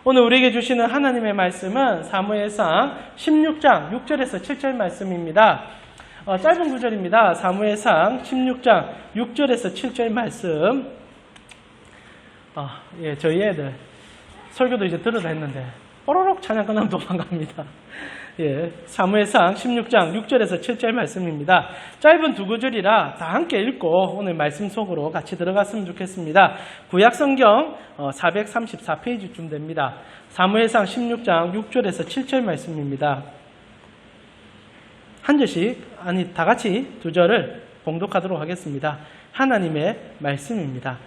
오늘 우리에게 주시는 하나님의 말씀은 사무엘상 16장 6절에서 7절 말씀입니다. 짧은 구절입니다. 사무엘상 16장 6절에서 7절 말씀. 저희 애들 설교도 이제 들으라 했는데 뽀로록 찬양 끝나면 도망갑니다. 사무엘상 16장 6절에서 7절 말씀입니다. 짧은 두 구절이라 다 함께 읽고 오늘 말씀 속으로 같이 들어갔으면 좋겠습니다. 구약성경 434페이지쯤 됩니다. 사무엘상 16장 6절에서 7절 말씀입니다. 한 절씩, 다 같이 두 절을 봉독하도록 하겠습니다. 하나님의 말씀입니다.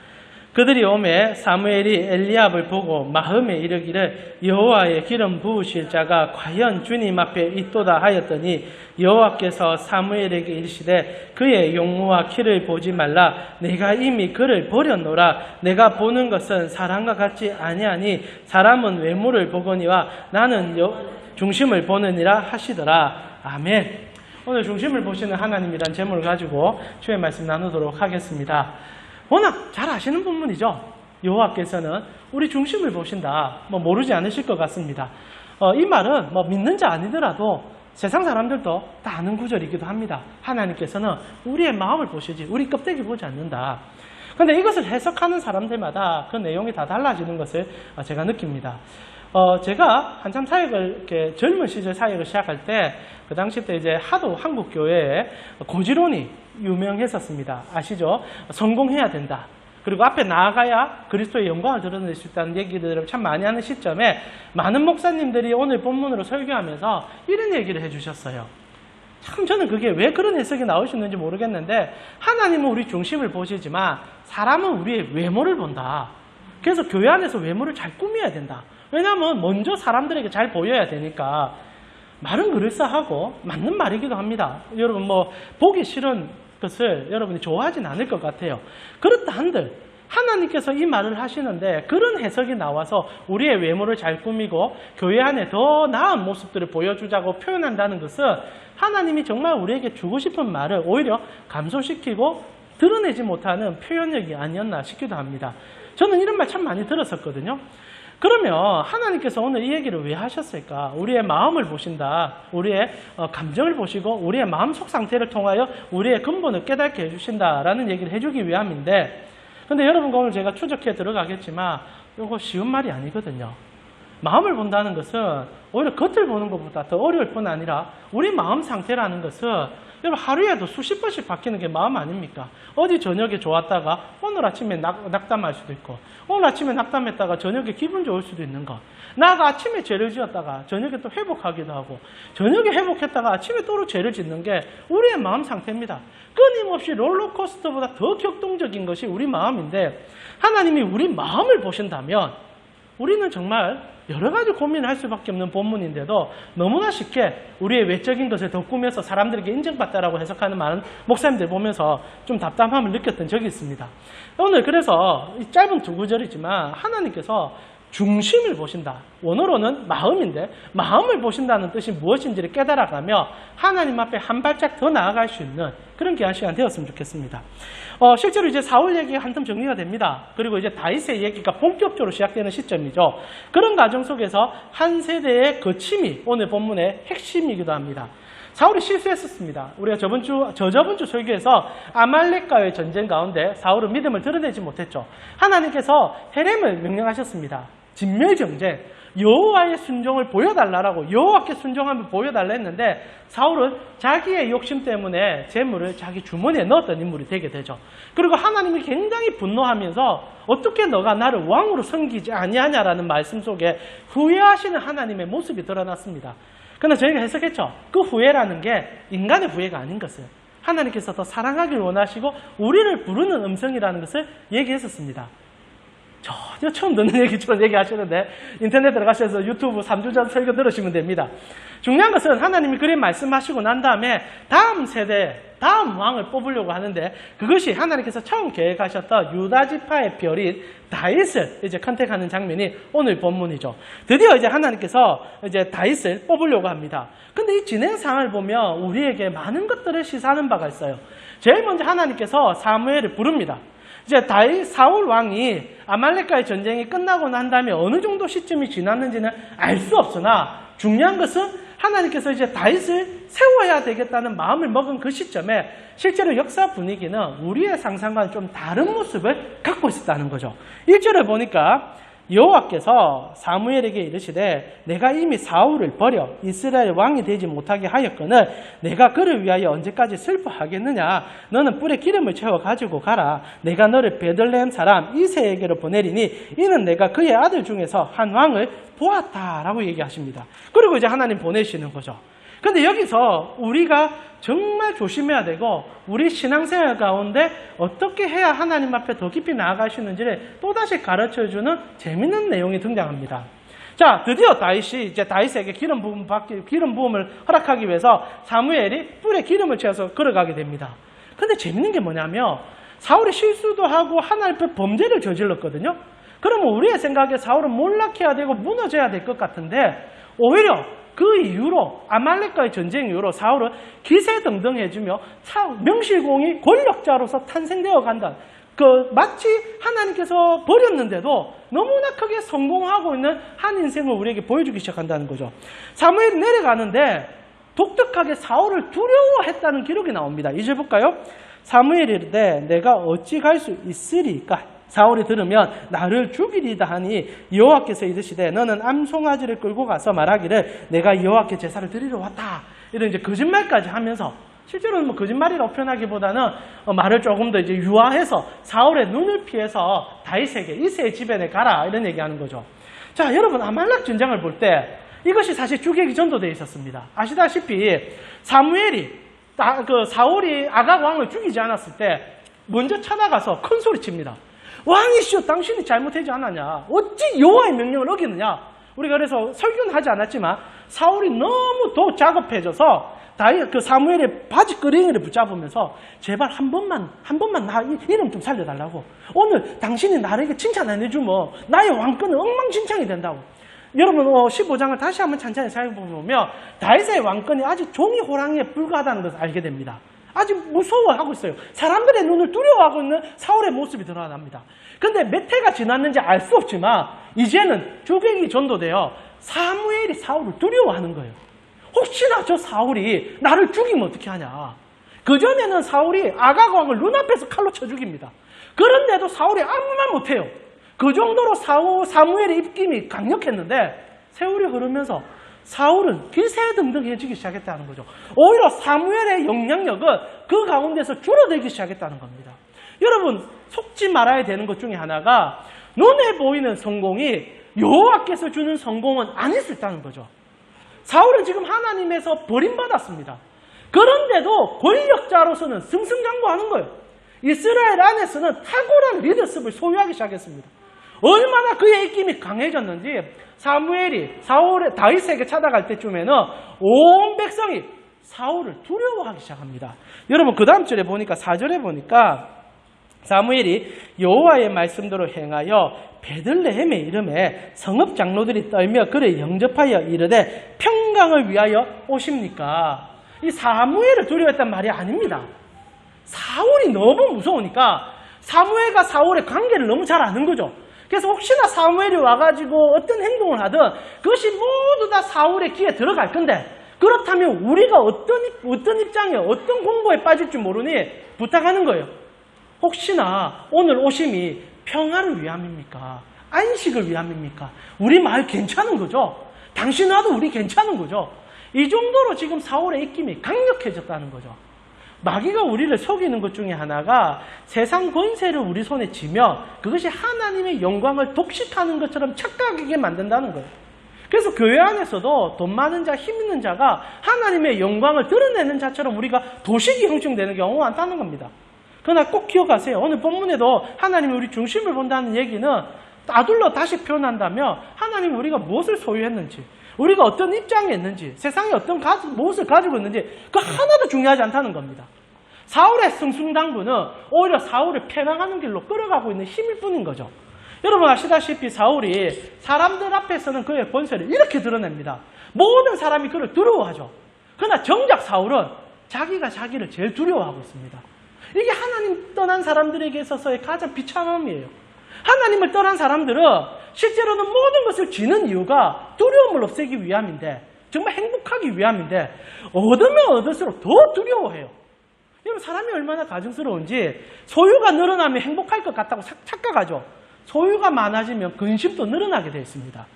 그들이 오매 사무엘이 엘리압을 보고 마음에 이르기를 여호와의 기름 부으실 자가 과연 주님 앞에 있도다 하였더니 여호와께서 사무엘에게 이르시되 그의 용모와 키를 보지 말라. 내가 이미 그를 버렸노라. 내가 보는 것은 사람과 같지 아니하니 사람은 외모를 보거니와 나는 중심을 보느니라 하시더라. 아멘. 오늘 중심을 보시는 하나님이란 제목을 가지고 주의 말씀 나누도록 하겠습니다. 워낙 잘 아시는 본문이죠. 여호와께서는 우리 중심을 보신다. 모르지 않으실 것 같습니다. 이 말은 믿는 자 아니더라도 세상 사람들도 다 아는 구절이기도 합니다. 하나님께서는 우리의 마음을 보시지 우리 껍데기 보지 않는다. 그런데 이것을 해석하는 사람들마다 그 내용이 다 달라지는 것을 제가 느낍니다. 제가 한참 사역을 이렇게 젊은 시절 사역을 시작할 때 그 당시 때 이제 하도 한국 교회에 고지론이 유명했었습니다. 아시죠? 성공해야 된다. 그리고 앞에 나아가야 그리스도의 영광을 드러낼 수 있다는 얘기들을 참 많이 하는 시점에 많은 목사님들이 오늘 본문으로 설교하면서 이런 얘기를 해주셨어요. 참 저는 그게 왜 그런 해석이 나오셨는지 모르겠는데 하나님은 우리 중심을 보시지만 사람은 우리의 외모를 본다. 그래서 교회 안에서 외모를 잘 꾸며야 된다. 왜냐하면 먼저 사람들에게 잘 보여야 되니까. 말은 그럴싸하고 맞는 말이기도 합니다. 여러분 보기 싫은 것을 여러분이 좋아하진 않을 것 같아요. 그렇다 한들 하나님께서 이 말을 하시는데 그런 해석이 나와서 우리의 외모를 잘 꾸미고 교회 안에 더 나은 모습들을 보여주자고 표현한다는 것은 하나님이 정말 우리에게 주고 싶은 말을 오히려 감소시키고 드러내지 못하는 표현력이 아니었나 싶기도 합니다. 저는 이런 말 참 많이 들었었거든요. 그러면 하나님께서 오늘 이 얘기를 왜 하셨을까? 우리의 마음을 보신다. 우리의 감정을 보시고 우리의 마음속 상태를 통하여 우리의 근본을 깨닫게 해주신다라는 얘기를 해주기 위함인데 근데 여러분과 오늘 제가 추적해 들어가겠지만 이거 쉬운 말이 아니거든요. 마음을 본다는 것은 오히려 겉을 보는 것보다 더 어려울 뿐 아니라 우리 마음 상태라는 것은 여러분 하루에도 수십 번씩 바뀌는 게 마음 아닙니까? 어디 저녁에 좋았다가 오늘 아침에 낙담할 수도 있고 오늘 아침에 낙담했다가 저녁에 기분 좋을 수도 있는 거. 나가 아침에 죄를 지었다가 저녁에 또 회복하기도 하고 저녁에 회복했다가 아침에 또 죄를 짓는 게 우리의 마음 상태입니다. 끊임없이 롤러코스터보다 더 격동적인 것이 우리 마음인데 하나님이 우리 마음을 보신다면 우리는 정말 여러 가지 고민을 할 수밖에 없는 본문인데도 너무나 쉽게 우리의 외적인 것을 더 꾸며서 사람들에게 인정받다라고 해석하는 많은 목사님들 보면서 좀 답답함을 느꼈던 적이 있습니다. 오늘 그래서 이 짧은 두 구절이지만 하나님께서 중심을 보신다. 원어로는 마음인데 마음을 보신다는 뜻이 무엇인지를 깨달아가며 하나님 앞에 한 발짝 더 나아갈 수 있는 그런 귀한 시간 되었으면 좋겠습니다. 실제로 이제 사울 얘기가 한텀 정리가 됩니다. 그리고 이제 다윗의 얘기가 본격적으로 시작되는 시점이죠. 그런 과정 속에서 한 세대의 거침이 오늘 본문의 핵심이기도 합니다. 사울이 실수했었습니다. 우리가 저저번 주 설교에서 아말렉과의 전쟁 가운데 사울은 믿음을 드러내지 못했죠. 하나님께서 헤렘을 명령하셨습니다. 진멸정쟁, 여호와의 순종을 보여달라고 여호와께 순종함을 보여달라 했는데 사울은 자기의 욕심 때문에 재물을 자기 주머니에 넣었던 인물이 되게 되죠. 그리고 하나님이 굉장히 분노하면서 어떻게 너가 나를 왕으로 섬기지 아니하냐라는 말씀 속에 후회하시는 하나님의 모습이 드러났습니다. 그러나 저희가 해석했죠. 그 후회라는 게 인간의 후회가 아닌 것을 하나님께서 더 사랑하길 원하시고 우리를 부르는 음성이라는 것을 얘기했었습니다. 전혀 처음 듣는 얘기처럼 얘기하시는데 인터넷 들어가셔서 유튜브 3주 전 설교 들으시면 됩니다. 중요한 것은 하나님이 그렇게 말씀하시고 난 다음에 다음 세대, 다음 왕을 뽑으려고 하는데 그것이 하나님께서 처음 계획하셨던 유다 지파의 별인 다윗을 이제 컨택하는 장면이 오늘 본문이죠. 드디어 이제 하나님께서 이제 다윗을 뽑으려고 합니다. 근데 이 진행 상황을 보면 우리에게 많은 것들을 시사하는 바가 있어요. 제일 먼저 하나님께서 사무엘을 부릅니다. 이제 사울 왕이 아말렉과의 전쟁이 끝나고 난 다음에 어느 정도 시점이 지났는지는 알 수 없으나 중요한 것은 하나님께서 이제 다윗을 세워야 되겠다는 마음을 먹은 그 시점에 실제로 역사 분위기는 우리의 상상과는 좀 다른 모습을 갖고 있었다는 거죠. 1절을 보니까 여호와께서 사무엘에게 이르시되 내가 이미 사울을 버려 이스라엘 왕이 되지 못하게 하였거늘 내가 그를 위하여 언제까지 슬퍼하겠느냐. 너는 뿔에 기름을 채워 가지고 가라. 내가 너를 베들레헴 사람 이새에게로 보내리니 이는 내가 그의 아들 중에서 한 왕을 보았다라고 얘기하십니다. 그리고 이제 하나님 보내시는 거죠. 근데 여기서 우리가 정말 조심해야 되고 우리 신앙생활 가운데 어떻게 해야 하나님 앞에 더 깊이 나아가시는지를 또다시 가르쳐주는 재밌는 내용이 등장합니다. 자, 드디어 다윗이 이제 다윗에게 기름 부음을 허락하기 위해서 사무엘이 뿔에 기름을 채워서 걸어가게 됩니다. 근데 재밌는 게 뭐냐면 사울이 실수도 하고 하나님 앞에 범죄를 저질렀거든요. 그러면 우리의 생각에 사울은 몰락해야 되고 무너져야 될 것 같은데 오히려 그 이후로 아말렉과의 전쟁 이후로 사울은 기세등등해지며 명실공히 권력자로서 탄생되어 간다. 마치 하나님께서 버렸는데도 너무나 크게 성공하고 있는 한 인생을 우리에게 보여주기 시작한다는 거죠. 사무엘이 내려가는데 독특하게 사울을 두려워했다는 기록이 나옵니다. 이제 볼까요? 사무엘이 이르되 내가 어찌 갈 수 있으리까? 사울이 들으면 나를 죽이리다 하니 여호와께서 이르시되 너는 암송아지를 끌고 가서 말하기를 내가 여호와께 제사를 드리러 왔다. 이런 이제 거짓말까지 하면서 실제로는 뭐 거짓말이라고 표현하기보다는 말을 조금 더 이제 유화해서 사울의 눈을 피해서 다윗에게 이새의 집에 가라 이런 얘기하는 거죠. 자, 여러분 아말렉 전쟁을 볼 때 이것이 사실 주객이 전도되어 있었습니다. 아시다시피 사무엘이 사울이 아각 왕을 죽이지 않았을 때 먼저 찾아가서 큰 소리 칩니다. 왕이시여 당신이 잘못하지 않았냐? 어찌 여호와의 명령을 어기느냐? 우리가 그래서 설교는 하지 않았지만 사울이 너무 더 자급해져서 사무엘의 바지끄레기를 붙잡으면서 제발 한 번만 나 이름 좀 살려달라고. 오늘 당신이 나에게 칭찬 안 해주면 나의 왕권은 엉망진창이 된다고. 여러분 15장을 다시 한번 찬찬히 살펴보면 다윗의 왕권이 아직 종이 호랑이에 불과하다는 것을 알게 됩니다. 아직 무서워하고 있어요. 사람들의 눈을 두려워하고 있는 사울의 모습이 드러납니다. 근데 몇 해가 지났는지 알 수 없지만 이제는 주객이 전도되어 사무엘이 사울을 두려워하는 거예요. 혹시나 저 사울이 나를 죽이면 어떻게 하냐. 그전에는 사울이 아각 왕을 눈앞에서 칼로 쳐 죽입니다. 그런데도 사울이 아무 말 못해요. 그 정도로 사무엘의 입김이 강력했는데 세월이 흐르면서 사울은 기세등등해지기 시작했다는 거죠. 오히려 사무엘의 영향력은 그 가운데서 줄어들기 시작했다는 겁니다. 여러분 속지 말아야 되는 것 중에 하나가 눈에 보이는 성공이 여호와께서 주는 성공은 아닐 수 있다는 거죠. 사울은 지금 하나님에서 버림받았습니다. 그런데도 권력자로서는 승승장구하는 거예요. 이스라엘 안에서는 탁월한 리더십을 소유하기 시작했습니다. 얼마나 그의 입김이 강해졌는지 사무엘이 다윗에게 찾아갈 때쯤에는 온 백성이 사울을 두려워하기 시작합니다. 여러분 그 다음 절에 보니까 4절에 보니까 사무엘이 여호와의 말씀대로 행하여 베들레헴의 이름에 성읍 장로들이 떨며 그를 영접하여 이르되 평강을 위하여 오십니까? 이 사무엘을 두려워했단 말이 아닙니다. 사울이 너무 무서우니까 사무엘과 사울의 관계를 너무 잘 아는 거죠. 그래서 혹시나 사무엘이 와가지고 어떤 행동을 하든 그것이 모두 다 사울의 귀에 들어갈 건데 그렇다면 우리가 어떤 입장에 어떤 공고에 빠질지 모르니 부탁하는 거예요. 혹시나 오늘 오심이 평화를 위함입니까? 안식을 위함입니까? 우리 말 괜찮은 거죠? 당신 와도 우리 괜찮은 거죠? 이 정도로 지금 사울의 입김이 강력해졌다는 거죠. 마귀가 우리를 속이는 것 중에 하나가 세상 권세를 우리 손에 쥐면 그것이 하나님의 영광을 독식하는 것처럼 착각하게 만든다는 거예요. 그래서 교회 안에서도 돈 많은 자, 힘 있는 자가 하나님의 영광을 드러내는 자처럼 우리가 도식이 형성되는 경우가 많다는 겁니다. 그러나 꼭 기억하세요. 오늘 본문에도 하나님이 우리 중심을 본다는 얘기는 아둘러 다시 표현한다면 하나님이 우리가 무엇을 소유했는지 우리가 어떤 입장에 있는지 세상에 어떤 무엇을 가지고 있는지 그 하나도 중요하지 않다는 겁니다. 사울의 승승장구는 오히려 사울을 패망하는 길로 끌어가고 있는 힘일 뿐인 거죠. 여러분 아시다시피 사울이 사람들 앞에서는 그의 권세를 이렇게 드러냅니다. 모든 사람이 그를 두려워하죠. 그러나 정작 사울은 자기가 자기를 제일 두려워하고 있습니다. 이게 하나님 떠난 사람들에게 있어서의 가장 비참함이에요. 하나님을 떠난 사람들은 실제로는 모든 것을 쥐는 이유가 두려움을 없애기 위함인데, 정말 행복하기 위함인데, 얻으면 얻을수록 더 두려워해요. 여러분, 사람이 얼마나 가증스러운지, 소유가 늘어나면 행복할 것 같다고 착각하죠. 소유가 많아지면 근심도 늘어나게 되어 있습니다.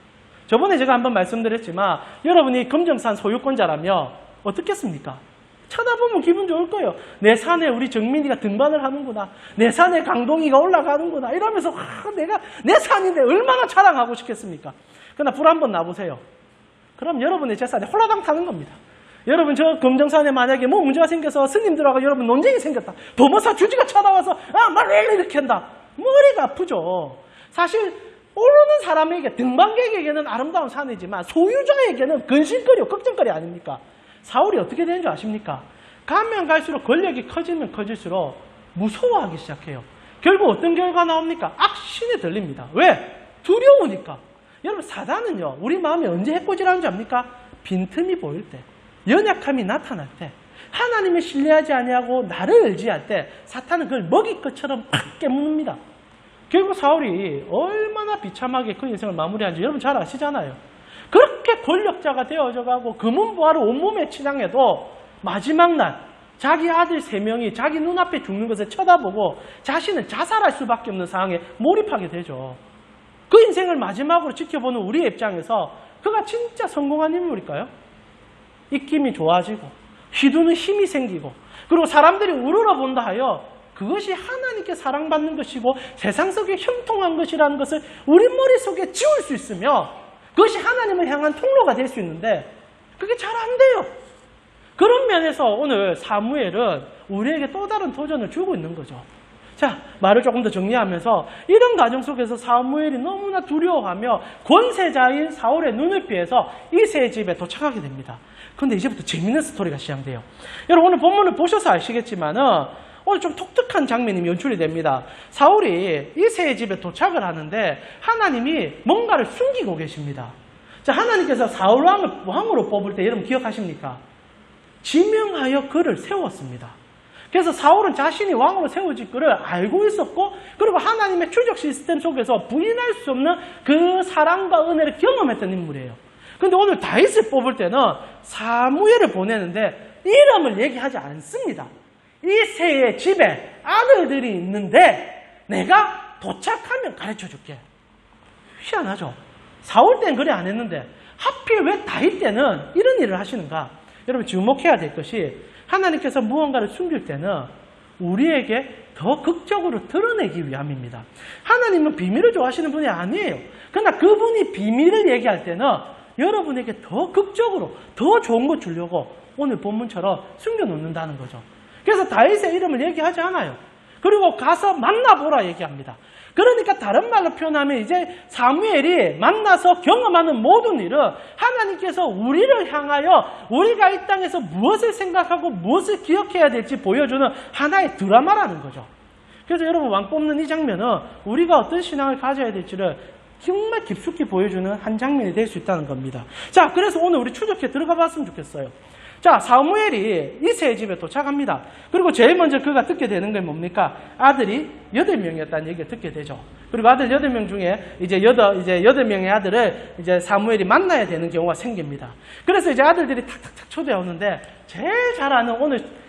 저번에 제가 한번 말씀드렸지만, 여러분이 금정산 소유권자라면 어떻겠습니까? 쳐다보면 기분 좋을 거예요. 내 산에 우리 정민이가 등반을 하는구나. 내 산에 강동이가 올라가는구나. 이러면서 내가 내 산인데 얼마나 자랑하고 싶겠습니까? 그러나 불 한번 놔보세요. 그럼 여러분의 재산에 홀라당 타는 겁니다. 여러분, 저 금정산에 만약에 뭐 문제가 생겨서 스님들하고 여러분 논쟁이 생겼다. 도모사 주지가 찾아와서 말을 이렇게 한다. 머리가 아프죠. 사실 오르는 사람에게, 등반객에게는 아름다운 산이지만 소유자에게는 근심거리고 걱정거리 아닙니까? 사울이 어떻게 되는 줄 아십니까? 가면 갈수록 권력이 커지면 커질수록 무서워하기 시작해요. 결국 어떤 결과가 나옵니까? 악신에 들립니다. 왜? 두려우니까. 여러분, 사단은요, 우리 마음이 언제 해코지라는 줄 압니까? 빈틈이 보일 때, 연약함이 나타날 때, 하나님을 신뢰하지 아니하고 나를 의지할 때 사탄은 그걸 먹일 것처럼 팍 깨무뭅니다. 결국 사울이 얼마나 비참하게 그 인생을 마무리한지 여러분 잘 아시잖아요. 그렇게 권력자가 되어져가고 금은보화로 온몸에 치장해도 마지막 날 자기 아들 3명이 자기 눈앞에 죽는 것을 쳐다보고 자신은 자살할 수밖에 없는 상황에 몰입하게 되죠. 그 인생을 마지막으로 지켜보는 우리의 입장에서 그가 진짜 성공한 인물일까요? 입김이 좋아지고 휘두는 힘이 생기고, 그리고 사람들이 우러러본다 하여 그것이 하나님께 사랑받는 것이고 세상 속에 형통한 것이라는 것을 우리 머릿속에 지울 수 있으며 그것이 하나님을 향한 통로가 될 수 있는데 그게 잘 안 돼요. 그런 면에서 오늘 사무엘은 우리에게 또 다른 도전을 주고 있는 거죠. 자, 말을 조금 더 정리하면서 이런 과정 속에서 사무엘이 너무나 두려워하며 권세자인 사울의 눈을 피해서 이새의 집에 도착하게 됩니다. 그런데 이제부터 재밌는 스토리가 시작돼요. 여러분, 오늘 본문을 보셔서 아시겠지만은 오늘 좀 독특한 장면이 연출이 됩니다. 사울이 이새의 집에 도착을 하는데 하나님이 뭔가를 숨기고 계십니다. 자, 하나님께서 사울 왕으로 뽑을 때 여러분 기억하십니까? 지명하여 그를 세웠습니다. 그래서 사울은 자신이 왕으로 세워질 것을 알고 있었고, 그리고 하나님의 추적 시스템 속에서 부인할 수 없는 그 사랑과 은혜를 경험했던 인물이에요. 그런데 오늘 다윗을 뽑을 때는 사무엘을 보내는데 이름을 얘기하지 않습니다. 이새의 집에 아들들이 있는데 내가 도착하면 가르쳐줄게. 희한하죠? 사울 때는 그래 안 했는데 하필 왜 다윗 때는 이런 일을 하시는가? 여러분, 주목해야 될 것이 하나님께서 무언가를 숨길 때는 우리에게 더 극적으로 드러내기 위함입니다. 하나님은 비밀을 좋아하시는 분이 아니에요. 그러나 그분이 비밀을 얘기할 때는 여러분에게 더 극적으로 더 좋은 거 주려고 오늘 본문처럼 숨겨놓는다는 거죠. 그래서 다윗의 이름을 얘기하지 않아요. 그리고 가서 만나보라 얘기합니다. 그러니까 다른 말로 표현하면 이제 사무엘이 만나서 경험하는 모든 일은 하나님께서 우리를 향하여 우리가 이 땅에서 무엇을 생각하고 무엇을 기억해야 될지 보여주는 하나의 드라마라는 거죠. 그래서 여러분, 왕 뽑는 이 장면은 우리가 어떤 신앙을 가져야 될지를 정말 깊숙이 보여주는 한 장면이 될 수 있다는 겁니다. 자, 그래서 오늘 우리 추적해 들어가 봤으면 좋겠어요. 자, 사무엘이 이새의 집에 도착합니다. 그리고 제일 먼저 그가 듣게 되는 게 뭡니까? 아들이 8명이었다는 얘기를 듣게 되죠. 그리고 아들 8명 중에 이제 8명의 아들을 이제 사무엘이 만나야 되는 경우가 생깁니다. 그래서 이제 아들들이 탁탁탁 초대하는데 제일 잘 아는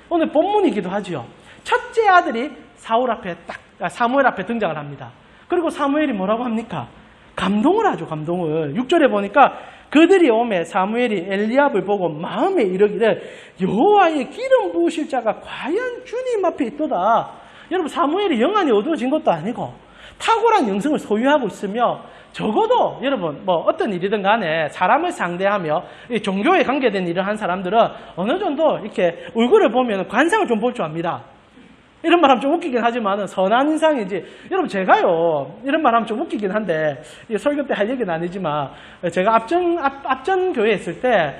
오늘 본문이기도 하지요. 첫째 아들이 사무엘 앞에 등장을 합니다. 그리고 사무엘이 뭐라고 합니까? 감동을 하죠, 감동을. 6절에 보니까 그들이 오매 사무엘이 엘리압을 보고 마음에 이르기를 여호와의 기름 부으실 자가 과연 주님 앞에 있도다. 여러분, 사무엘이 영안이 어두워진 것도 아니고 탁월한 영성을 소유하고 있으며, 적어도 여러분 뭐 어떤 일이든 간에 사람을 상대하며 종교에 관계된 일을 한 사람들은 어느 정도 이렇게 얼굴을 보면 관상을 좀 볼 줄 압니다. 이런 말 하면 좀 웃기긴 하지만 선한 인상이지. 여러분, 제가요 이런 말 하면 좀 웃기긴 한데 설교 때 할 얘기는 아니지만, 제가 앞전 교회에 있을 때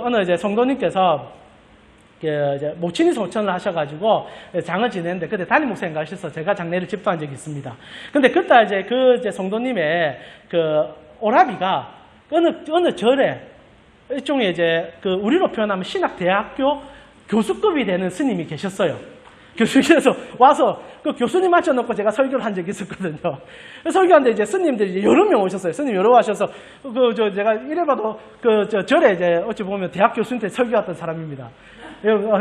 어느 이제 성도님께서 이제 모친이 소천을 하셔가지고 장을 지내는데 그때 담임 목사님 가셔서 제가 장례를 집도한 적이 있습니다. 근데 그때 이제 성도님의 오라비가 어느 절에 일종의 이제 우리로 표현하면 신학대학교 교수급이 되는 스님이 계셨어요. 교수님께서 와서 그 교수님 앉혀놓고 제가 설교를 한 적이 있었거든요. 설교하는데 이제 스님들이 이제 여러 명 오셨어요. 스님 여러 오셔서 제가 이래봐도 절에 이제 어찌 보면 대학 교수님한테 설교했던 사람입니다.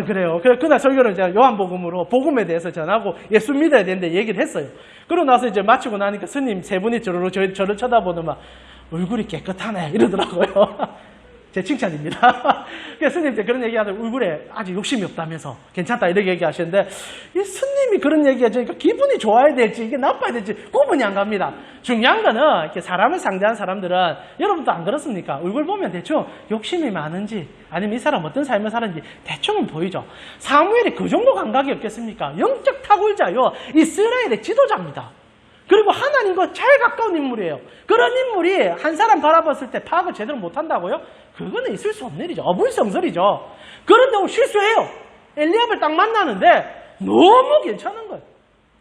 그래요. 그날 설교를 제가 요한복음으로 복음에 대해서 전하고 예수 믿어야 되는데 얘기를 했어요. 그러고 나서 이제 마치고 나니까 스님 세 분이 저를 쳐다보더만 얼굴이 깨끗하네 이러더라고요. 제 칭찬입니다. 그래서 스님한테 그런 얘기하는데 얼굴에 아직 욕심이 없다면서 괜찮다 이렇게 얘기하시는데 이 스님이 그런 얘기하니까 기분이 좋아야 될지 이게 나빠야 될지 구분이 안 갑니다. 중요한 거는 이렇게 사람을 상대하는 사람들은 여러분도 안 그렇습니까? 얼굴 보면 대충 욕심이 많은지 아니면 이 사람 어떤 삶을 사는지 대충은 보이죠. 사무엘이 그 정도 감각이 없겠습니까? 영적 탁월자요. 이스라엘의 지도자입니다. 그리고 하나님과 제일 가까운 인물이에요. 그런 인물이 한 사람 바라봤을 때 파악을 제대로 못한다고요? 그거는 있을 수 없는 일이죠. 어불성설이죠. 그런데 실수해요. 엘리압을 딱 만나는데 너무 괜찮은 거예요.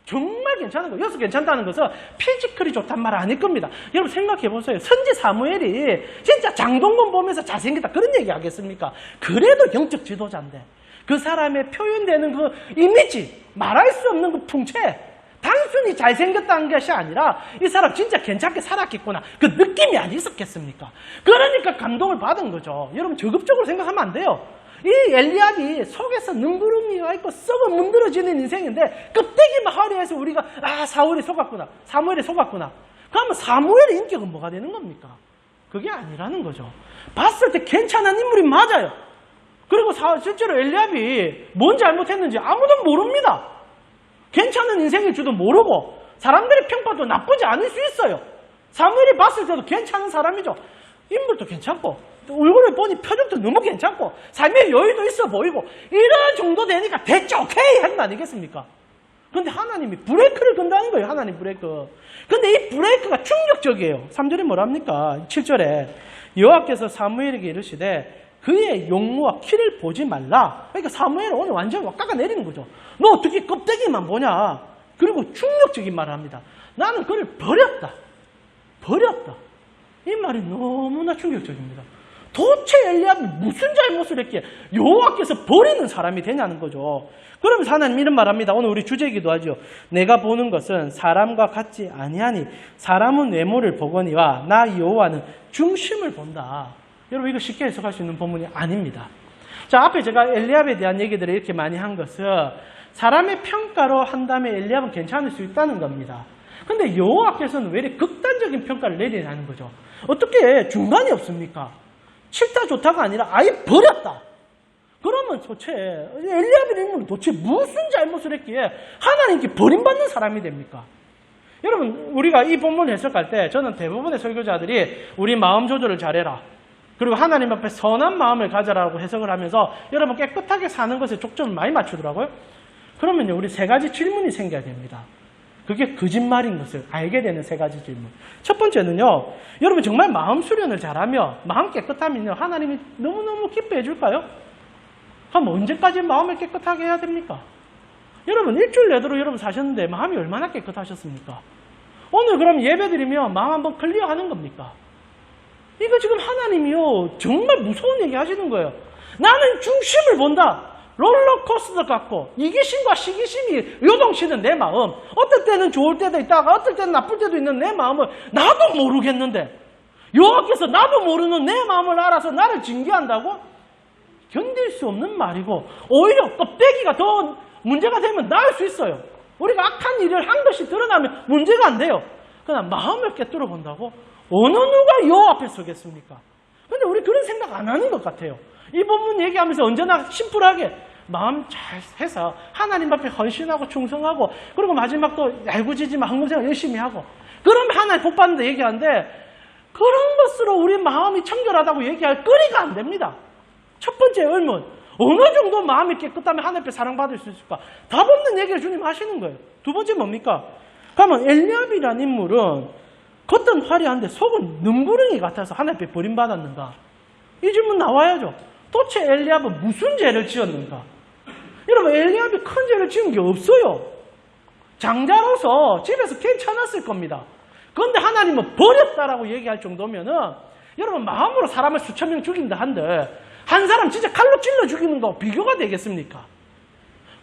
정말 괜찮은 거예요. 여기서 괜찮다는 것은 피지컬이 좋단 말 아닐 겁니다. 여러분 생각해 보세요. 선지 사무엘이 진짜 장동건 보면서 잘생겼다 그런 얘기 하겠습니까? 그래도 영적 지도자인데 그 사람의 표현되는 그 이미지, 말할 수 없는 그 풍채, 단순히 잘생겼다는 것이 아니라 이 사람 진짜 괜찮게 살았겠구나. 그 느낌이 안 있었겠습니까? 그러니까 감동을 받은 거죠. 여러분 적극적으로 생각하면 안 돼요. 이 엘리압이 속에서 능구름이가 있고 썩어 문드러지는 인생인데 껍데기만 화려해서 우리가 사울이 속았구나. 사무엘이 속았구나. 그러면 사무엘의 인격은 뭐가 되는 겁니까? 그게 아니라는 거죠. 봤을 때 괜찮은 인물이 맞아요. 그리고 실제로 엘리압이 뭔 잘못했는지 아무도 모릅니다. 괜찮은 인생일 줄도 모르고 사람들의 평가도 나쁘지 않을 수 있어요. 사무엘이 봤을 때도 괜찮은 사람이죠. 인물도 괜찮고 얼굴을 보니 표정도 너무 괜찮고 삶의 여유도 있어 보이고 이런 정도 되니까 됐죠. 오케이 하는 거 아니겠습니까? 근데 하나님이 브레이크를 건다는 거예요. 하나님 브레이크. 근데 이 브레이크가 충격적이에요. 3절에 뭐랍니까? 7절에 여호와께서 사무엘에게 이르시되 그의 용모와 키를 보지 말라. 그러니까 사무엘은 오늘 완전 깎아내리는 거죠. 너 어떻게 껍데기만 보냐. 그리고 충격적인 말을 합니다. 나는 그를 버렸다. 버렸다. 이 말이 너무나 충격적입니다. 도대체 엘리압이 무슨 잘못을 했기에 여호와께서 버리는 사람이 되냐는 거죠. 그러면서 하나님 이런 말합니다. 오늘 우리 주제이기도 하죠. 내가 보는 것은 사람과 같지 아니하니 사람은 외모를 보거니와 나 여호와는 중심을 본다. 여러분 이거 쉽게 해석할 수 있는 본문이 아닙니다. 자, 앞에 제가 엘리압에 대한 얘기들을 이렇게 많이 한 것은 사람의 평가로 한다면 엘리압은 괜찮을 수 있다는 겁니다. 근데 여호와께서는 왜 이렇게 극단적인 평가를 내리냐는 거죠. 어떻게 중간이 없습니까? 싫다 좋다가 아니라 아예 버렸다. 그러면 도대체 엘리압이라는 인물은 도대체 무슨 잘못을 했기에 하나님께 버림받는 사람이 됩니까? 여러분 우리가 이 본문을 해석할 때 저는 대부분의 설교자들이 우리 마음 조절을 잘해라. 그리고 하나님 앞에 선한 마음을 가져라고 해석을 하면서 여러분 깨끗하게 사는 것에 초점을 많이 맞추더라고요. 그러면요 우리 세 가지 질문이 생겨야 됩니다. 그게 거짓말인 것을 알게 되는 세 가지 질문. 첫 번째는요. 여러분 정말 마음 수련을 잘하며 마음 깨끗하면요. 하나님이 너무너무 기뻐해 줄까요? 그럼 언제까지 마음을 깨끗하게 해야 됩니까? 여러분 일주일 내도록 여러분 사셨는데 마음이 얼마나 깨끗하셨습니까? 오늘 그럼 예배드리면 마음 한번 클리어하는 겁니까? 이거 지금 하나님이요 정말 무서운 얘기 하시는 거예요. 나는 중심을 본다. 롤러코스터 같고 이기심과 시기심이 요동치는 내 마음. 어떨 때는 좋을 때도 있다가 어떨 때는 나쁠 때도 있는 내 마음을 나도 모르겠는데 여호와께서 나도 모르는 내 마음을 알아서 나를 징계한다고? 견딜 수 없는 말이고 오히려 껍데기가 더 문제가 되면 나을 수 있어요. 우리가 악한 일을 한 것이 드러나면 문제가 안 돼요. 그러나 마음을 깨뜨려 본다고? 어느 누가 여호와 앞에 서겠습니까? 근데 우리 그런 생각 안 하는 것 같아요. 이 본문 얘기하면서 언제나 심플하게 마음 잘 해서 하나님 앞에 헌신하고 충성하고 그리고 마지막 또 얄궂지만 헌금생활 열심히 하고 그러면 하나님 복 받는다 얘기하는데 그런 것으로 우리 마음이 청결하다고 얘기할 거리가 안 됩니다. 첫 번째 의문, 어느 정도 마음이 깨끗하면 하나님 앞에 사랑받을 수 있을까? 답 없는 얘기를 주님 하시는 거예요. 두 번째 뭡니까? 그러면 엘리압이라는 인물은 겉은 화려한데 속은 능구렁이 같아서 하나님 앞에 버림받았는가? 이 질문 나와야죠. 도대체 엘리압은 무슨 죄를 지었는가? 여러분 엘리압이 큰 죄를 지은 게 없어요. 장자로서 집에서 괜찮았을 겁니다. 그런데 하나님은 버렸다라고 얘기할 정도면은 여러분 마음으로 사람을 수천 명 죽인다 한들 한 사람 진짜 칼로 찔러 죽이는 거 비교가 되겠습니까?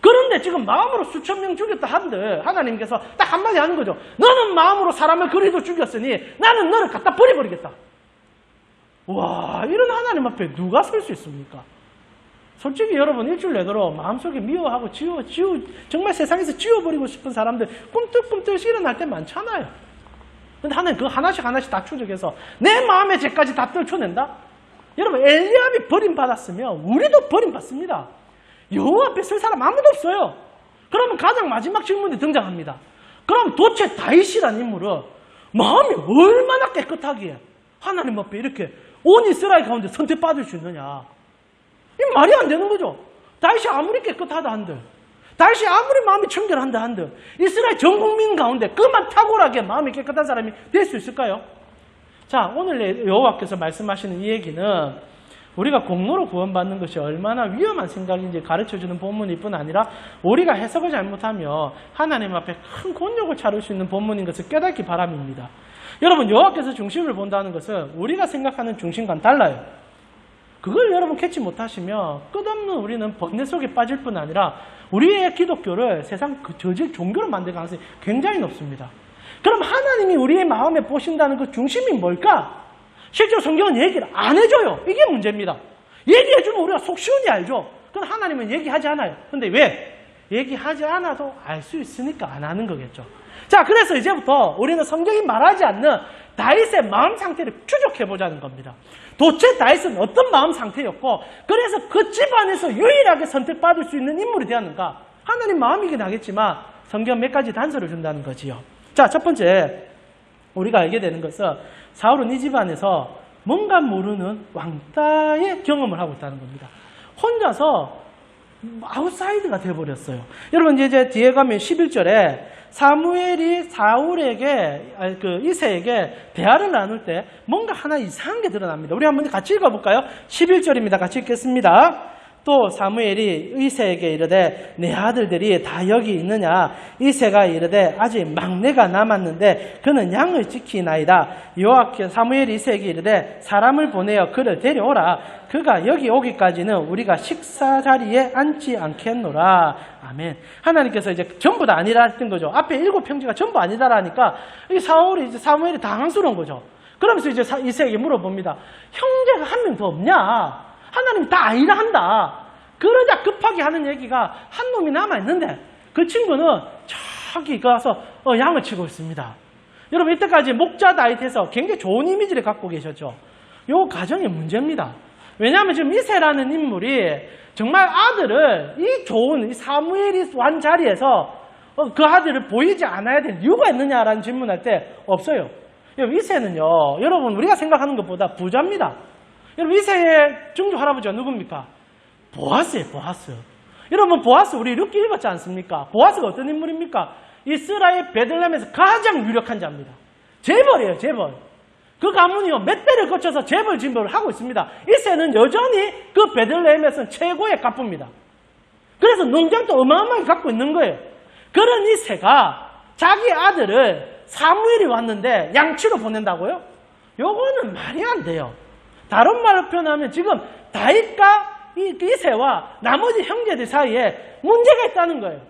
그런데 지금 마음으로 수천 명 죽였다 한들 하나님께서 딱 한마디 하는 거죠. 너는 마음으로 사람을 그리도 죽였으니 나는 너를 갖다 버려버리겠다. 와, 이런 하나님 앞에 누가 설 수 있습니까? 솔직히 여러분 일주일 내도록 마음속에 미워하고 정말 세상에서 지워버리고 싶은 사람들 꿈틀꿈틀 일어날 때 많잖아요. 근데 하나님 그거 하나씩 다 추적해서 내 마음의 죄까지 다 떨쳐낸다? 여러분 엘리압이 버림받았으면 우리도 버림받습니다. 여호와 앞에 설 사람 아무도 없어요. 그러면 가장 마지막 질문이 등장합니다. 그럼 도대체 다윗이라는 인물은 마음이 얼마나 깨끗하기에 하나님 앞에 이렇게 온 이스라엘 가운데 선택받을 수 있느냐. 이 말이 안 되는 거죠. 다윗이 아무리 깨끗하다 한들, 다윗이 아무리 마음이 청결한다 한들, 이스라엘 전 국민 가운데 그만 탁월하게 마음이 깨끗한 사람이 될 수 있을까요? 자, 오늘 여호와께서 말씀하시는 이 얘기는 우리가 공로로 구원받는 것이 얼마나 위험한 생각인지 가르쳐주는 본문일 뿐 아니라 우리가 해석을 잘못하며 하나님 앞에 큰 곤욕을 차릴 수 있는 본문인 것을 깨닫기 바람입니다. 여러분, 여호와께서 중심을 본다는 것은 우리가 생각하는 중심과는 달라요. 그걸 여러분 캐치 못하시면 끝없는 우리는 번뇌 속에 빠질 뿐 아니라 우리의 기독교를 세상 저질 종교로 만들 가능성이 굉장히 높습니다. 그럼 하나님이 우리의 마음에 보신다는 그 중심이 뭘까? 실제로 성경은 얘기를 안 해줘요. 이게 문제입니다. 얘기해주면 우리가 속 시원히 알죠. 그건 하나님은 얘기하지 않아요. 근데 왜? 얘기하지 않아도 알 수 있으니까 안 하는 거겠죠. 자, 그래서 이제부터 우리는 성경이 말하지 않는 다윗의 마음 상태를 추적해보자는 겁니다. 도대체 다윗은 어떤 마음 상태였고, 그래서 그 집안에서 유일하게 선택받을 수 있는 인물이 되었는가? 하나님 마음이긴 하겠지만 성경 몇 가지 단서를 준다는 거지요. 자, 첫 번째 우리가 알게 되는 것은 사울은 이 집안에서 뭔가 모르는 왕따의 경험을 하고 있다는 겁니다. 혼자서 아웃사이드가 되어버렸어요. 여러분 이제 뒤에 가면 11절에 사무엘이 사울에게 이새에게 대화를 나눌 때 뭔가 하나 이상한 게 드러납니다. 우리 한번 같이 읽어볼까요? 11절입니다. 같이 읽겠습니다. 또 사무엘이 이새에게 이르되 내 아들들이 다 여기 있느냐? 이새가 이르되 아직 막내가 남았는데 그는 양을 지키나이다. 여호와께서 사무엘이 이새에게 이르되 사람을 보내어 그를 데려오라. 그가 여기 오기까지는 우리가 식사 자리에 앉지 않겠노라. 아멘. 하나님께서 이제 전부 다 아니라 했던 거죠. 앞에 7 형제가 전부 아니다라니까 이 사무엘이 당황스러운 거죠. 그러면서 이제 이새에게 물어봅니다. 형제가 한 명 더 없냐? 하나님이 다 아니라 한다. 그러자 급하게 하는 얘기가 한 놈이 남아있는데 그 친구는 저기 가서 양을 치고 있습니다. 여러분 이때까지 목자 다윗에서 굉장히 좋은 이미지를 갖고 계셨죠. 요 가정의 문제입니다. 왜냐하면 지금 이새라는 인물이 정말 아들을 이 좋은 사무엘이 완 자리에서 그 아들을 보이지 않아야 될 이유가 있느냐라는 질문할 때 없어요. 여러분 이새는요, 여러분 우리가 생각하는 것보다 부자입니다. 여러분 이새의 증조 할아버지가 누굽니까? 보아스예요. 보아스. 여러분 보아스 우리 룻기 읽었지 않습니까? 보아스가 어떤 인물입니까? 이스라엘 베들레헴에서 가장 유력한 자입니다. 재벌이에요. 재벌. 그 가문이요 몇 대를 거쳐서 재벌 진보를 하고 있습니다. 이새는 여전히 그 베들레헴에서는 최고의 갑부입니다. 그래서 농장도 어마어마하게 갖고 있는 거예요. 그런 이새가 자기 아들을 사무엘이 왔는데 양치로 보낸다고요? 요거는 말이 안 돼요. 다른 말로 표현하면 지금 다윗과 이새와 나머지 형제들 사이에 문제가 있다는 거예요.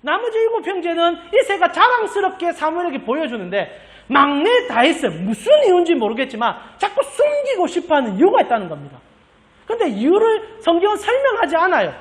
나머지 7 형제는 이새가 자랑스럽게 사무엘에게 보여주는데 막내 다윗은 무슨 이유인지 모르겠지만 자꾸 숨기고 싶어하는 이유가 있다는 겁니다. 그런데 이유를 성경은 설명하지 않아요.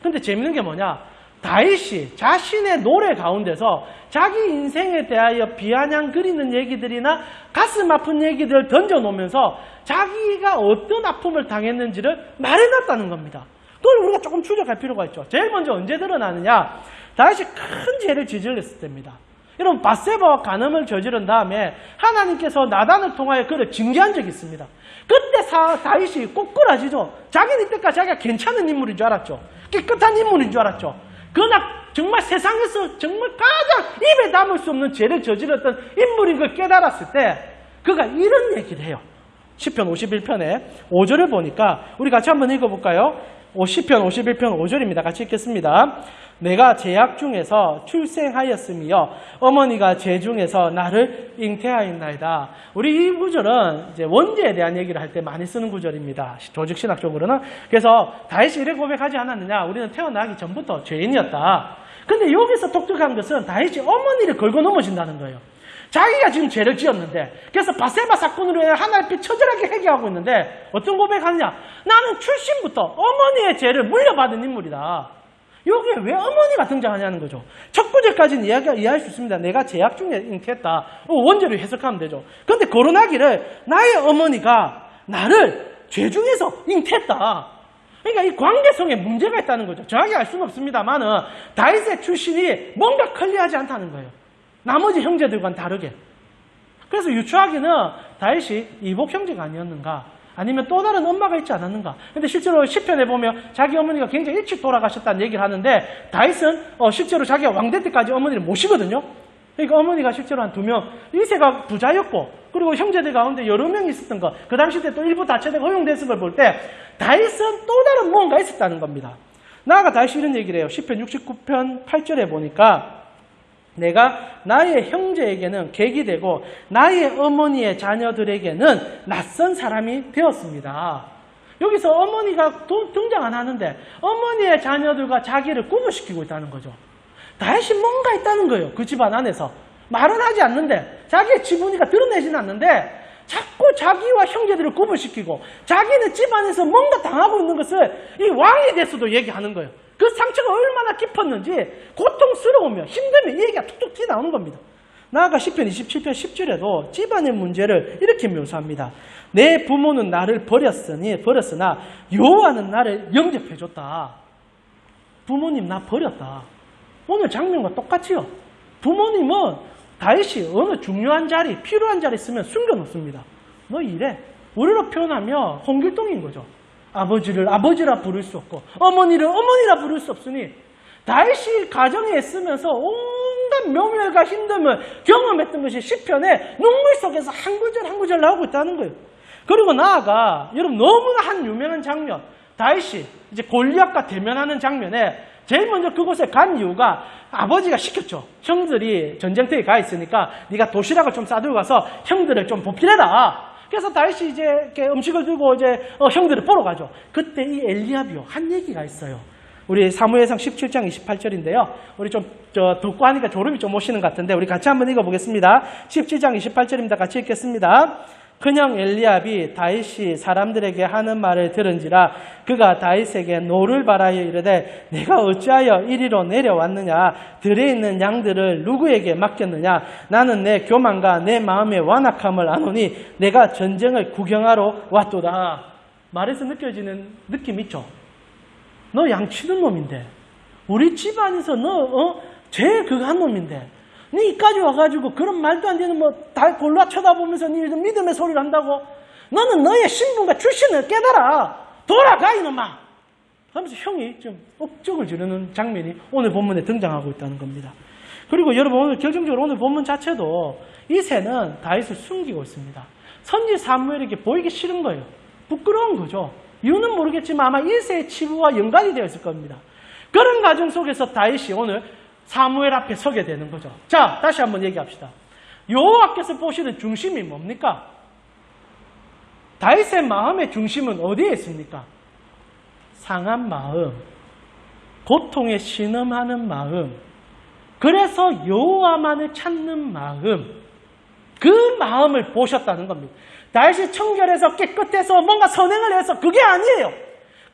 근데 재밌는 게 뭐냐? 다윗이 자신의 노래 가운데서 자기 인생에 대하여 비아냥 그리는 얘기들이나 가슴 아픈 얘기들을 던져놓으면서 자기가 어떤 아픔을 당했는지를 말해놨다는 겁니다. 그걸 우리가 조금 추적할 필요가 있죠. 제일 먼저 언제 드러나느냐? 다윗이 큰 죄를 저질렀을 때입니다. 여러분 밧세바와 간음을 저지른 다음에 하나님께서 나단을 통하여 그를 징계한 적이 있습니다. 그때 다윗이 꼬꾸라지죠. 자기는 이때까지 자기가 괜찮은 인물인 줄 알았죠. 깨끗한 인물인 줄 알았죠. 그러나 정말 세상에서 정말 가장 입에 담을 수 없는 죄를 저질렀던 인물인 걸 깨달았을 때 그가 이런 얘기를 해요. 시편 51편에 5절을 보니까 우리 같이 한번 읽어볼까요? 시편 51편 5절입니다. 같이 읽겠습니다. 내가 제약 중에서 출생하였으며 어머니가 제 중에서 나를 잉태하였나이다. 우리 이 구절은 이제 원죄에 대한 얘기를 할 때 많이 쓰는 구절입니다. 조직신학적으로는. 그래서 다윗이 이렇게 고백하지 않았느냐. 우리는 태어나기 전부터 죄인이었다. 근데 여기서 독특한 것은 다윗이 어머니를 걸고 넘어진다는 거예요. 자기가 지금 죄를 지었는데, 그래서 바세바 사건으로 인해 하나님께 처절하게 회개하고 있는데 어떤 고백하느냐. 나는 출신부터 어머니의 죄를 물려받은 인물이다. 여기에 왜 어머니가 등장하냐는 거죠. 첫 구절까지는 이해할 수 있습니다. 내가 제약 중에 잉태했다. 원죄로 해석하면 되죠. 그런데 거론하기를 나의 어머니가 나를 죄 중에서 잉태했다. 그러니까 이 관계성에 문제가 있다는 거죠. 정확히 알 수는 없습니다만은 다윗의 출신이 뭔가 클리어하지 않다는 거예요. 나머지 형제들과는 다르게. 그래서 유추하기는 다윗이 이복 형제가 아니었는가, 아니면 또 다른 엄마가 있지 않았는가. 근데 실제로 시편에 보면 자기 어머니가 굉장히 일찍 돌아가셨다는 얘기를 하는데 다윗은 실제로 자기가 왕될 때까지 어머니를 모시거든요. 그러니까 어머니가 실제로 한 2명, 1세가 부자였고, 그리고 형제들 가운데 여러 명이 있었던 것, 그 당시 때 또 일부 다처제가 허용됐을 걸 볼 때 다윗은 또 다른 뭔가 있었다는 겁니다. 나아가 다윗이 이런 얘기를 해요. 시편 69편 8절에 보니까 내가 나의 형제에게는 객이 되고 나의 어머니의 자녀들에게는 낯선 사람이 되었습니다. 여기서 어머니가 등장 안 하는데 어머니의 자녀들과 자기를 구분시키고 있다는 거죠. 다윗이 뭔가 있다는 거예요. 그 집안 안에서. 말은 하지 않는데, 자기의 지분이가 드러내지는 않는데 자꾸 자기와 형제들을 구분시키고 자기는 집안에서 뭔가 당하고 있는 것을 이 왕에 대해서도 얘기하는 거예요. 그 상처가 얼마나 깊었는지, 고통스러우며 힘들면 이 얘기가 툭툭 튀어나오는 겁니다. 나아가 시편 27편 10절에도 집안의 문제를 이렇게 묘사합니다. 내 부모는 나를 버렸으나 여호와는 나를 영접해줬다. 부모님 나 버렸다. 오늘 장면과 똑같이요. 부모님은 다윗이 어느 중요한 자리, 필요한 자리 있으면 숨겨놓습니다. 너 이래. 우리로 표현하면 홍길동인 거죠. 아버지를 아버지라 부를 수 없고 어머니를 어머니라 부를 수 없으니 다윗이 가정에 있으면서 온갖 명예가 힘듦을 경험했던 것이 시편에 눈물 속에서 한 구절 한 구절 나오고 있다는 거예요. 그리고 나아가 여러분 너무나 한 유명한 장면, 다윗이 이제 골리앗과 대면하는 장면에 제일 먼저 그곳에 간 이유가 아버지가 시켰죠. 형들이 전쟁터에 가 있으니까 네가 도시락을 좀 싸들고 가서 형들을 좀 보필해라. 그래서 다윗이 이제 이렇게 음식을 들고 이제 형들을 보러 가죠. 그때 이 엘리압이요 한 얘기가 있어요. 우리 사무엘상 17장 28절인데요. 우리 좀 듣고 하니까 졸음이 좀 오시는 것 같은데 우리 같이 한번 읽어보겠습니다. 17장 28절입니다. 같이 읽겠습니다. 그냥 엘리압이 다윗이 사람들에게 하는 말을 들은지라 그가 다윗에게 노를 바라여 이르되 내가 어찌하여 이리로 내려왔느냐 들에 있는 양들을 누구에게 맡겼느냐 나는 내 교만과 내 마음의 완악함을 아노니 내가 전쟁을 구경하러 왔도다. 말에서 느껴지는 느낌 있죠? 너 양치는 놈인데 우리 집안에서 너 제일 그거 한 놈인데 니 이까지 와가지고 그런 말도 안 되는 다 골라 쳐다보면서 니 믿음의 소리를 한다고? 너는 너의 신분과 출신을 깨달아. 돌아가 이놈아. 하면서 형이 좀 억적을 지르는 장면이 오늘 본문에 등장하고 있다는 겁니다. 그리고 여러분 오늘 결정적으로 오늘 본문 자체도 이새는 다윗을 숨기고 있습니다. 선지 사무엘에게 보이기 싫은 거예요. 부끄러운 거죠. 이유는 모르겠지만 아마 이새의 치부와 연관이 되어 있을 겁니다. 그런 과정 속에서 다윗이 오늘 사무엘 앞에 서게 되는 거죠. 자, 다시 한번 얘기합시다. 여호와께서 보시는 중심이 뭡니까? 다윗의 마음의 중심은 어디에 있습니까? 상한 마음, 고통에 신음하는 마음, 그래서 여호와만을 찾는 마음, 그 마음을 보셨다는 겁니다. 다윗이 청결해서 깨끗해서 뭔가 선행을 해서 그게 아니에요.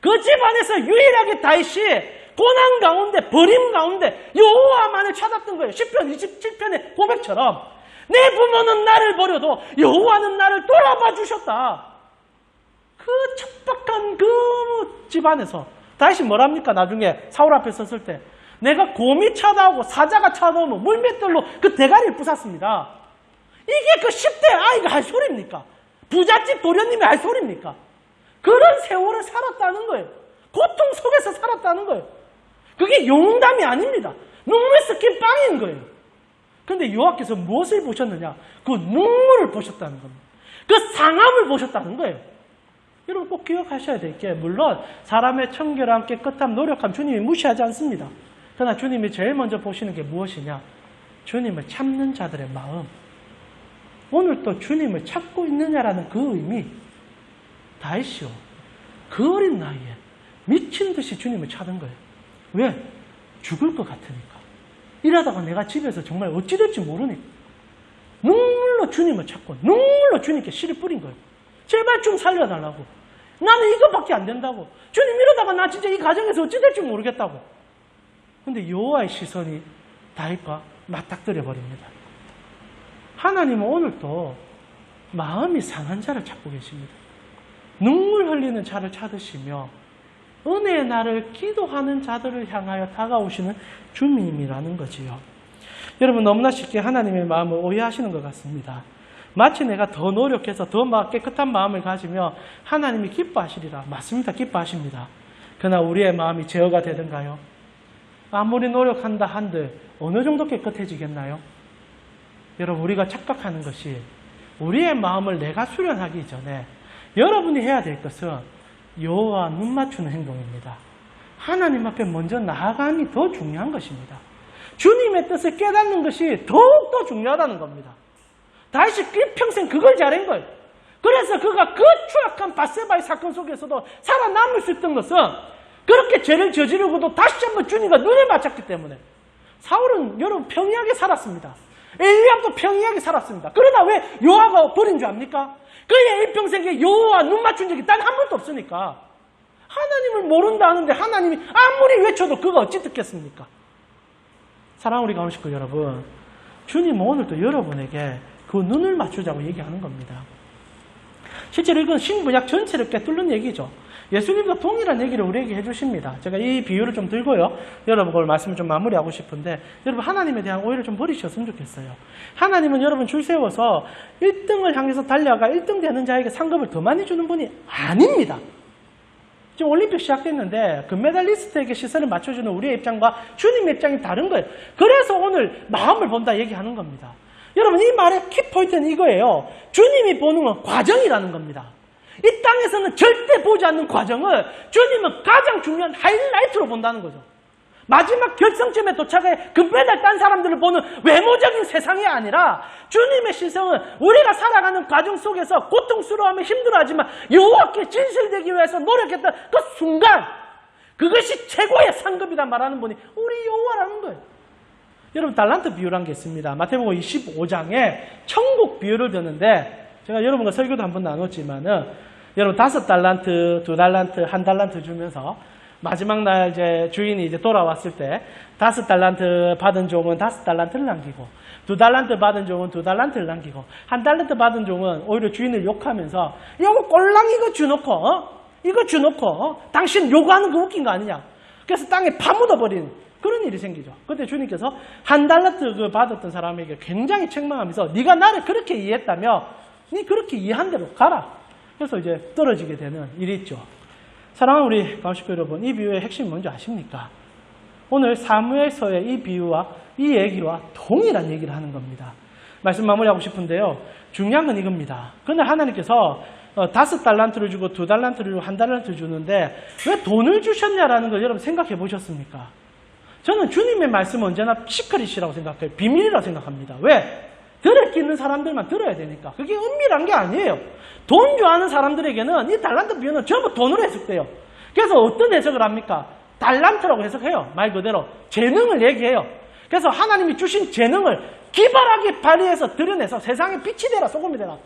그 집안에서 유일하게 다윗이 고난 가운데 버림 가운데 여호와만을 찾았던 거예요. 시편 27편의 고백처럼 내 부모는 나를 버려도 여호와는 나를 돌아봐 주셨다. 그 척박한 그 집안에서 다윗이 뭐랍니까? 나중에 사울 앞에 섰을 때 내가 곰이 찾아오고 사자가 찾아오면 물맷돌로 그 대가리를 부쉈습니다. 이게 그 10대 아이가 할 소리입니까? 부잣집 도련님이 할 소리입니까? 그런 세월을 살았다는 거예요. 고통 속에서 살았다는 거예요. 그게 용담이 아닙니다. 눈물 섞인 빵인 거예요. 그런데 여호와께서 무엇을 보셨느냐? 그 눈물을 보셨다는 겁니다. 그 상함을 보셨다는 거예요. 여러분 꼭 기억하셔야 될 게 물론 사람의 청결함, 깨끗함, 노력함 주님이 무시하지 않습니다. 그러나 주님이 제일 먼저 보시는 게 무엇이냐? 주님을 참는 자들의 마음. 오늘 또 주님을 찾고 있느냐라는 그 의미. 다윗이요. 그 어린 나이에 미친 듯이 주님을 찾은 거예요. 왜? 죽을 것 같으니까. 이러다가 내가 집에서 정말 어찌 될지 모르니까. 눈물로 주님을 찾고 눈물로 주님께 씨를 뿌린 거예요. 제발 좀 살려달라고. 나는 이것밖에 안 된다고. 주님 이러다가 나 진짜 이 가정에서 어찌 될지 모르겠다고. 근데 여호와의 시선이 다윗과 맞닥뜨려 버립니다. 하나님은 오늘도 마음이 상한 자를 찾고 계십니다. 눈물 흘리는 자를 찾으시며 은혜의 날을 기도하는 자들을 향하여 다가오시는 주님이라는 거지요. 여러분 너무나 쉽게 하나님의 마음을 오해하시는 것 같습니다. 마치 내가 더 노력해서 더 깨끗한 마음을 가지며 하나님이 기뻐하시리라. 맞습니다. 기뻐하십니다. 그러나 우리의 마음이 제어가 되던가요? 아무리 노력한다 한들 어느 정도 깨끗해지겠나요? 여러분 우리가 착각하는 것이 우리의 마음을 내가 수련하기 전에 여러분이 해야 될 것은 여호와 눈 맞추는 행동입니다. 하나님 앞에 먼저 나아감이 더 중요한 것입니다. 주님의 뜻을 깨닫는 것이 더욱더 중요하다는 겁니다. 다윗이 평생 그걸 잘한 거예요. 그래서 그가 그 추악한 밧세바의 사건 속에서도 살아남을 수 있던 것은 그렇게 죄를 저지르고도 다시 한번 주님과 눈을 맞췄기 때문에. 사울은 여러분 평이하게 살았습니다. 엘리압도 평이하게 살았습니다. 그러나 왜 여호와가 버린 줄 압니까? 그의 일평생에 여호와 눈 맞춘 적이 단 한 번도 없으니까. 하나님을 모른다 하는데 하나님이 아무리 외쳐도 그가 어찌 듣겠습니까? 사랑하는 우리 가운데 식구 여러분, 주님은 오늘도 여러분에게 그 눈을 맞추자고 얘기하는 겁니다. 실제로 이건 신구약 전체를 꿰뚫는 얘기죠. 예수님도 동일한 얘기를 우리에게 해주십니다. 제가 이 비유를 좀 들고요. 여러분 그걸 말씀을 좀 마무리하고 싶은데 여러분 하나님에 대한 오해를 좀 버리셨으면 좋겠어요. 하나님은 여러분 줄 세워서 1등을 향해서 달려가 1등 되는 자에게 상급을 더 많이 주는 분이 아닙니다. 지금 올림픽 시작됐는데 금메달리스트에게 시선을 맞춰주는 우리의 입장과 주님의 입장이 다른 거예요. 그래서 오늘 마음을 본다 얘기하는 겁니다. 여러분 이 말의 키포인트는 이거예요. 주님이 보는 건 과정이라는 겁니다. 이 땅에서는 절대 보지 않는 과정을 주님은 가장 중요한 하이라이트로 본다는 거죠. 마지막 결승점에 도착해 금메달 딴 사람들을 보는 외모적인 세상이 아니라 주님의 시선은 우리가 살아가는 과정 속에서 고통스러워하며 힘들어하지만 여호와께 진실되기 위해서 노력했던 그 순간 그것이 최고의 상급이다 말하는 분이 우리 여호와라는 거예요. 여러분 달란트 비유라는 게 있습니다. 마태복음 25장에 천국 비유를 드는데 제가 여러분과 설교도 한번 나눴지만은 여러분 5달란트, 2달란트, 1달란트 주면서 마지막 날 이제 주인이 이제 돌아왔을 때 5달란트 받은 종은 5달란트를 남기고 2달란트 받은 종은 2달란트를 남기고 1달란트 받은 종은 오히려 주인을 욕하면서 이거 꼴랑 이거 주놓고 당신 요구하는 거 웃긴 거 아니냐. 그래서 땅에 파묻어버리는 그런 일이 생기죠. 그때 주님께서 1달란트 그 받았던 사람에게 굉장히 책망하면서 네가 나를 그렇게 이해했다며 네 그렇게 이해한 대로 가라. 그래서 이제 떨어지게 되는 일이 있죠. 사랑하는 우리 가우식구 여러분, 이 비유의 핵심이 뭔지 아십니까? 오늘 사무엘서의 이 비유와 이 얘기와 동일한 얘기를 하는 겁니다. 말씀 마무리하고 싶은데요. 중요한 건 이겁니다. 그런데 하나님께서 5달란트를 주고 2달란트를 주고 1달란트 주는데 왜 돈을 주셨냐라는 걸 여러분 생각해 보셨습니까? 저는 주님의 말씀은 언제나 시크릿이라고 생각해요. 비밀이라고 생각합니다. 왜? 들을 게 있는 사람들만 들어야 되니까. 그게 은밀한 게 아니에요. 돈 좋아하는 사람들에게는 이 달란트 비유는 전부 돈으로 해석돼요. 그래서 어떤 해석을 합니까? 달란트라고 해석해요. 말 그대로 재능을 얘기해요. 그래서 하나님이 주신 재능을 기발하게 발휘해서 드러내서 세상에 빛이 되라 소금이 되라.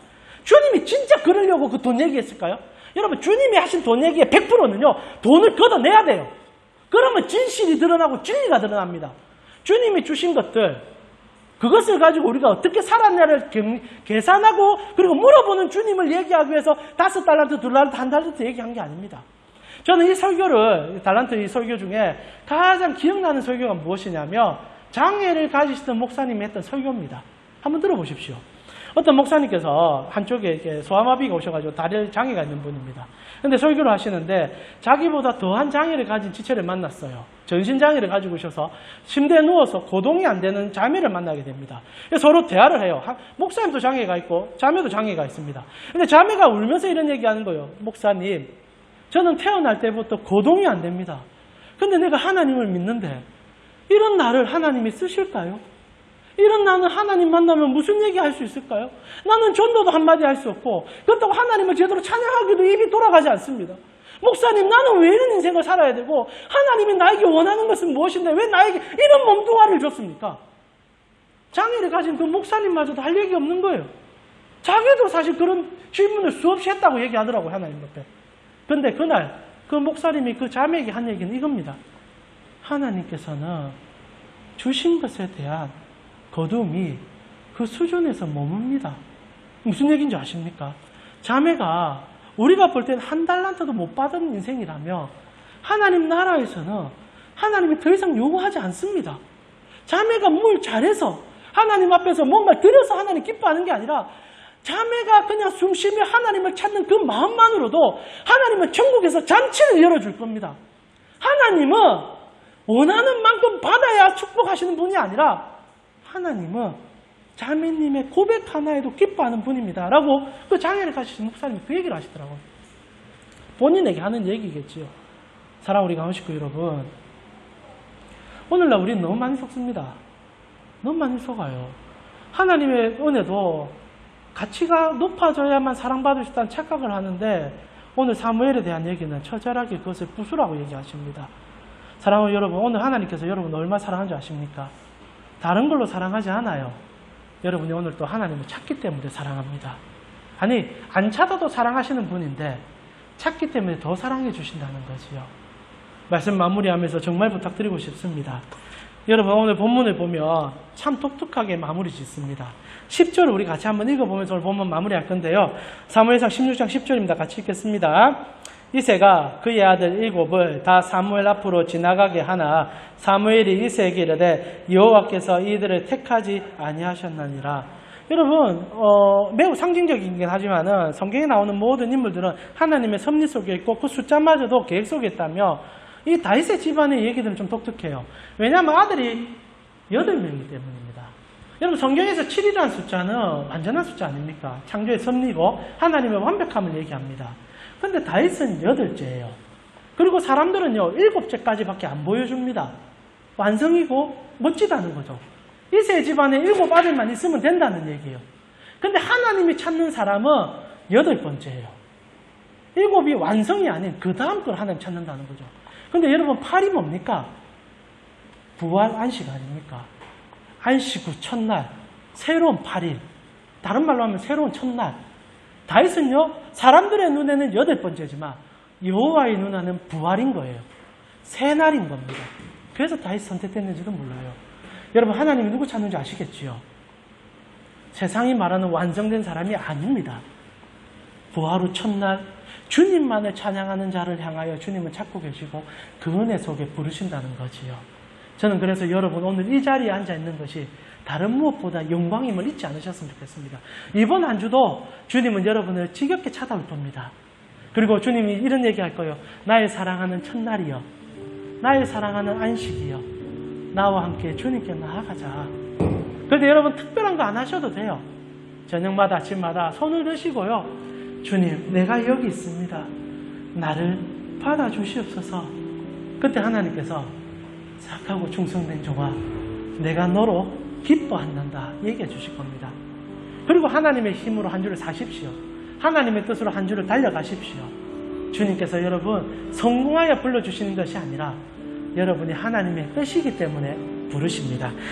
주님이 진짜 그러려고 그 돈 얘기했을까요? 여러분 주님이 하신 돈 얘기의 100%는요. 돈을 걷어내야 돼요. 그러면 진실이 드러나고 진리가 드러납니다. 주님이 주신 것들 그것을 가지고 우리가 어떻게 살았냐를 계산하고 그리고 물어보는 주님을 얘기하기 위해서 5달란트, 2달란트, 1달란트 얘기한 게 아닙니다. 저는 이 설교를 달란트 이 설교 중에 가장 기억나는 설교가 무엇이냐면 장애를 가지시던 목사님이 했던 설교입니다. 한번 들어보십시오. 어떤 목사님께서 한쪽에 이렇게 소아마비가 오셔가지고 다리 장애가 있는 분입니다. 근데 설교를 하시는데 자기보다 더한 장애를 가진 지체를 만났어요. 전신장애를 가지고 오셔서 침대에 누워서 고동이 안 되는 자매를 만나게 됩니다. 그래서 서로 대화를 해요. 목사님도 장애가 있고 자매도 장애가 있습니다. 근데 자매가 울면서 이런 얘기하는 거예요. 목사님, 저는 태어날 때부터 고동이 안 됩니다. 근데 내가 하나님을 믿는데 이런 나를 하나님이 쓰실까요? 이런 나는 하나님 만나면 무슨 얘기 할 수 있을까요? 나는 전도도 한마디 할 수 없고 그렇다고 하나님을 제대로 찬양하기도 입이 돌아가지 않습니다. 목사님, 나는 왜 이런 인생을 살아야 되고 하나님이 나에게 원하는 것은 무엇인데 왜 나에게 이런 몸뚱아리를 줬습니까? 장애를 가진 그 목사님마저도 할 얘기 없는 거예요. 자기도 사실 그런 질문을 수없이 했다고 얘기하더라고요, 하나님 옆에. 근데 그날 그 목사님이 그 자매에게 한 얘기는 이겁니다. 하나님께서는 주신 것에 대한 거둠이 그 수준에서 머뭅니다. 무슨 얘기인지 아십니까? 자매가 우리가 볼 때는 한 달란트도 못 받은 인생이라며 하나님 나라에서는 하나님이 더 이상 요구하지 않습니다. 자매가 뭘 잘해서 하나님 앞에서 뭔가 드려서 하나님 기뻐하는 게 아니라 자매가 그냥 숨 쉬며 하나님을 찾는 그 마음만으로도 하나님은 천국에서 잔치를 열어줄 겁니다. 하나님은 원하는 만큼 받아야 축복하시는 분이 아니라 하나님은 자매님의 고백 하나에도 기뻐하는 분입니다. 라고 그 장애를 가지신 목사님이 그 얘기를 하시더라고요. 본인에게 하는 얘기겠지요. 사랑 우리 가운 식구 여러분, 오늘날 우리는 너무 많이 속습니다. 너무 많이 속아요. 하나님의 은혜도 가치가 높아져야만 사랑받을 수 있다는 착각을 하는데 오늘 사무엘에 대한 얘기는 처절하게 그것을 부수라고 얘기하십니다. 사랑하는 여러분, 오늘 하나님께서 여러분을 얼마나 사랑하는지 아십니까? 다른 걸로 사랑하지 않아요. 여러분이 오늘 또 하나님을 찾기 때문에 사랑합니다. 아니, 안 찾아도 사랑하시는 분인데 찾기 때문에 더 사랑해 주신다는 거지요. 말씀 마무리하면서 정말 부탁드리고 싶습니다. 여러분, 오늘 본문을 보면 참 독특하게 마무리 짓습니다. 10절을 우리 같이 한번 읽어보면서 오늘 본문 마무리할 건데요. 사무엘상 16장 10절입니다. 같이 읽겠습니다. 이새가 그의 아들 7을 다 사무엘 앞으로 지나가게 하나 사무엘이 이새에게 이르되 여호와께서 이들을 택하지 아니하셨나니라. 여러분, 매우 상징적이긴 하지만은 성경에 나오는 모든 인물들은 하나님의 섭리 속에 있고 그 숫자마저도 계획 속에 있다며 이 다윗의 집안의 얘기들은 좀 독특해요. 왜냐하면 아들이 8명이기 때문입니다. 여러분, 성경에서 7이라는 숫자는 완전한 숫자 아닙니까? 창조의 섭리고 하나님의 완벽함을 얘기합니다. 근데 다윗은 8째예요. 그리고 사람들은요 7째까지밖에 안 보여줍니다. 완성이고 멋지다는 거죠. 이새 집안에 7 아들만 있으면 된다는 얘기예요. 근데 하나님이 찾는 사람은 8번째예요. 7이 완성이 아닌 그 다음 걸 하나님 찾는다는 거죠. 근데 여러분, 8이 뭡니까? 부활 안식 아닙니까? 안식 후 첫날, 새로운 8일. 다른 말로 하면 새로운 첫날. 다윗은요, 사람들의 눈에는 8번째지만 여호와의 눈에는 부활인 거예요. 새 날인 겁니다. 그래서 다윗 선택됐는지도 몰라요. 여러분, 하나님이 누구 찾는지 아시겠지요? 세상이 말하는 완성된 사람이 아닙니다. 부활 후 첫날 주님만을 찬양하는 자를 향하여 주님은 찾고 계시고 그 은혜 속에 부르신다는 거지요. 저는 그래서 여러분, 오늘 이 자리에 앉아 있는 것이 다른 무엇보다 영광임을 잊지 않으셨으면 좋겠습니다. 이번 한 주도 주님은 여러분을 지겹게 찾아올 겁니다. 그리고 주님이 이런 얘기할 거예요. 나의 사랑하는 첫날이여, 나의 사랑하는 안식이여, 나와 함께 주님께 나아가자. 그런데 여러분, 특별한 거 안 하셔도 돼요. 저녁마다 아침마다 손을 드시고요, 주님, 내가 여기 있습니다. 나를 받아주시옵소서. 그때 하나님께서 착하고 충성된 종아, 내가 너로 기뻐한단다 얘기해 주실 겁니다. 그리고 하나님의 힘으로 한 주를 사십시오. 하나님의 뜻으로 한 주를 달려가십시오. 주님께서 여러분 성공하여 불러주시는 것이 아니라 여러분이 하나님의 뜻이기 때문에 부르십니다.